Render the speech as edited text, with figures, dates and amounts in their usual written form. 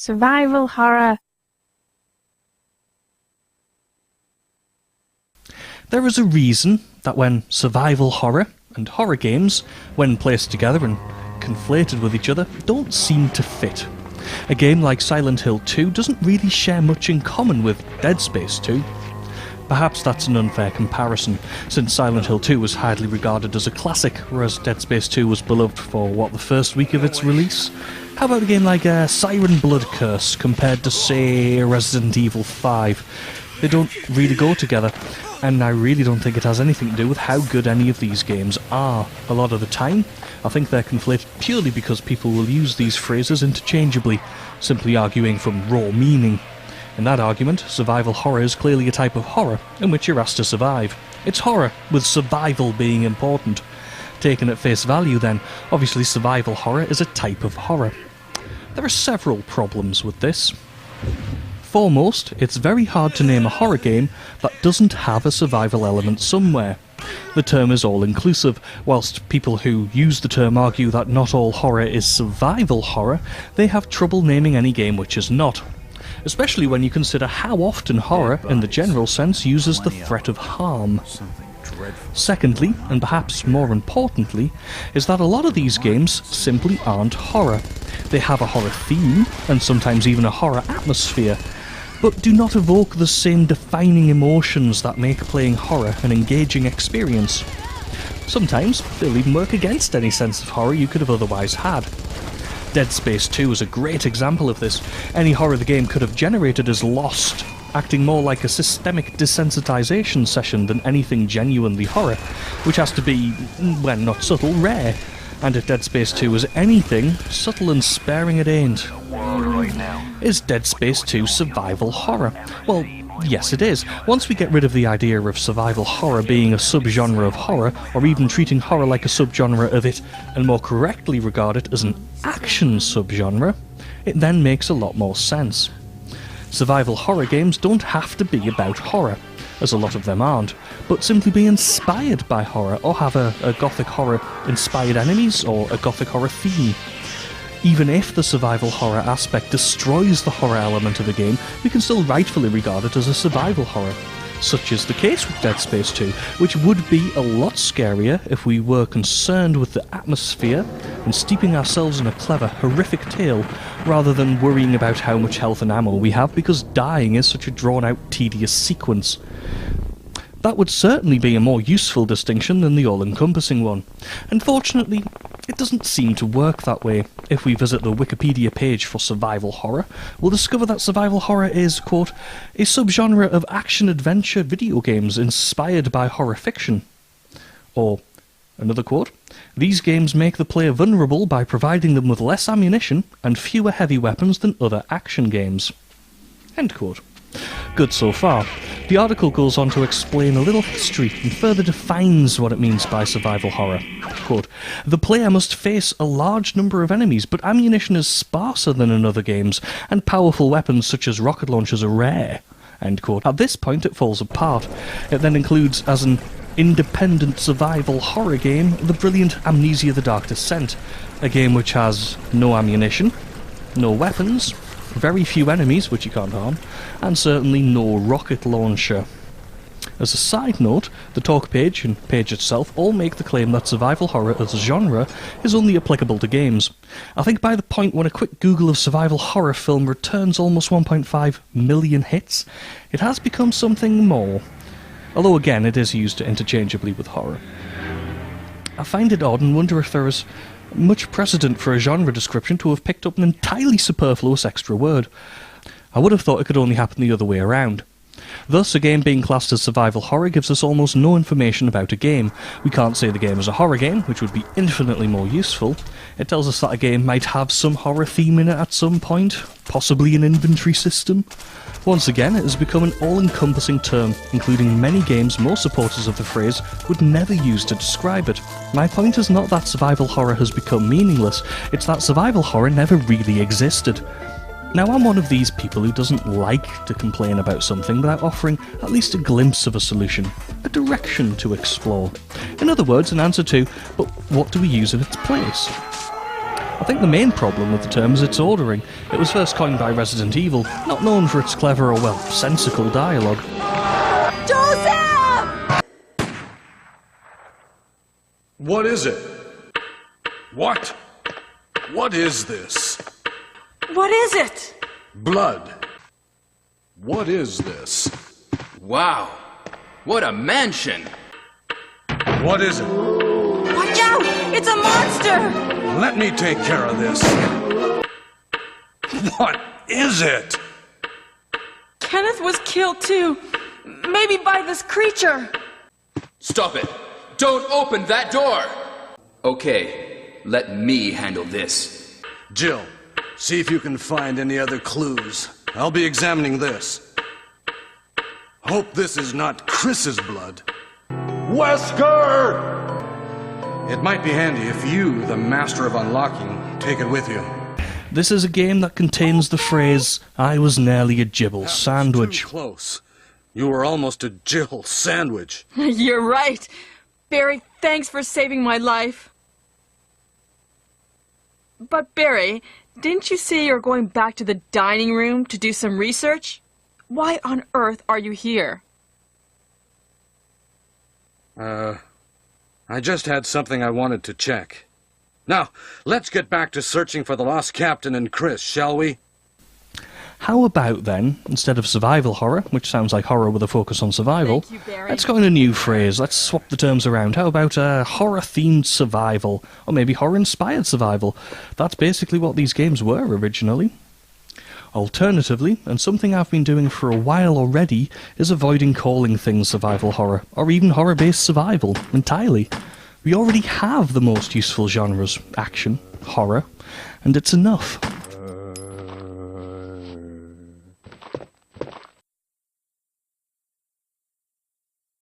Survival horror. There is a reason that when survival horror and horror games, when placed together and conflated with each other, don't seem to fit. A game like Silent Hill 2 doesn't really share much in common with Dead Space 2. Perhaps that's an unfair comparison, since Silent Hill 2 was highly regarded as a classic, whereas Dead Space 2 was beloved for, the first week of its release? How about a game like Siren Blood Curse compared to, say, Resident Evil 5? They don't really go together, and I really don't think it has anything to do with how good any of these games are. A lot of the time, I think they're conflated purely because people will use these phrases interchangeably, simply arguing from raw meaning. In that argument, survival horror is clearly a type of horror in which you're asked to survive. It's horror, with survival being important. Taken at face value then, obviously survival horror is a type of horror. There are several problems with this. Foremost, it's very hard to name a horror game that doesn't have a survival element somewhere. The term is all-inclusive. Whilst people who use the term argue that not all horror is survival horror, they have trouble naming any game which is not. Especially when you consider how often horror, in the general sense, uses the threat of harm. Secondly, and perhaps more importantly, is that a lot of these games simply aren't horror. They have a horror theme, and sometimes even a horror atmosphere, but do not evoke the same defining emotions that make playing horror an engaging experience. Sometimes they'll even work against any sense of horror you could have otherwise had. Dead Space 2 is a great example of this. Any horror the game could have generated is lost, acting more like a systemic desensitization session than anything genuinely horror, which has to be, when not subtle, rare. And if Dead Space 2 is anything, subtle and sparing it ain't. Is Dead Space 2 survival horror? Well, yes it is. Once we get rid of the idea of survival horror being a subgenre of horror, or even treating horror like a subgenre of it, and more correctly regard it as an action subgenre, it then makes a lot more sense. Survival horror games don't have to be about horror, as a lot of them aren't, but simply be inspired by horror, or have a gothic horror inspired enemies, or a gothic horror theme. Even if the survival horror aspect destroys the horror element of a game, we can still rightfully regard it as a survival horror. Such is the case with Dead Space 2, which would be a lot scarier if we were concerned with the atmosphere and steeping ourselves in a clever, horrific tale, rather than worrying about how much health and ammo we have because dying is such a drawn-out, tedious sequence. That would certainly be a more useful distinction than the all-encompassing one. Unfortunately, it doesn't seem to work that way. If we visit the Wikipedia page for survival horror, we'll discover that survival horror is, quote, a subgenre of action-adventure video games inspired by horror fiction. Or, another quote, these games make the player vulnerable by providing them with less ammunition and fewer heavy weapons than other action games. End quote. Good so far. The article goes on to explain a little history and further defines what it means by survival horror. Quote, the player must face a large number of enemies, but ammunition is sparser than in other games, and powerful weapons such as rocket launchers are rare. End quote. At this point it falls apart. It then includes, as an independent survival horror game, the brilliant Amnesia: The Dark Descent, a game which has no ammunition, no weapons, very few enemies, which you can't harm, and certainly no rocket launcher. As a side note, the talk page and page itself all make the claim that survival horror as a genre is only applicable to games. I think by the point when a quick Google of survival horror film returns almost 1.5 million hits, it has become something more. Although again, it is used interchangeably with horror. I find it odd and wonder if there is much precedent for a genre description to have picked up an entirely superfluous extra word. I would have thought it could only happen the other way around. Thus, a game being classed as survival horror gives us almost no information about a game. We can't say the game is a horror game, which would be infinitely more useful. It tells us that a game might have some horror theme in it at some point, possibly an inventory system. Once again, it has become an all-encompassing term, including many games most supporters of the phrase would never use to describe it. My point is not that survival horror has become meaningless, it's that survival horror never really existed. Now, I'm one of these people who doesn't like to complain about something without offering at least a glimpse of a solution, a direction to explore. In other words, an answer to, but what do we use in its place? I think the main problem with the term is its ordering. It was first coined by Resident Evil, not known for its clever or, well, sensical dialogue. Joseph! What is it? What? What is this? What is it? Blood. What is this? Wow, what a mansion! What is it? Watch out! It's a monster! Let me take care of this. What is it? Kenneth was killed too. Maybe by this creature. Stop it! Don't open that door! Okay, let me handle this. Jill, see if you can find any other clues. I'll be examining this. Hope this is not Chris's blood. Wesker! It might be handy if you, the master of unlocking, take it with you. This is a game that contains the phrase, "I was nearly a Jibble sandwich." Too close. You were almost a Jill sandwich. You're right. Barry, thanks for saving my life. But Barry, didn't you say you're going back to the dining room to do some research? Why on earth are you here? I just had something I wanted to check. Now, let's get back to searching for the lost captain and Chris, shall we? How about then, instead of survival horror, which sounds like horror with a focus on survival, Thank you, Barry. let's go in a new phrase. Let's swap the terms around. How about horror-themed survival? Or maybe horror-inspired survival? That's basically what these games were originally. Alternatively, and something I've been doing for a while already, is avoiding calling things survival horror, or even horror-based survival, entirely. We already have the most useful genres: action, horror, and it's enough.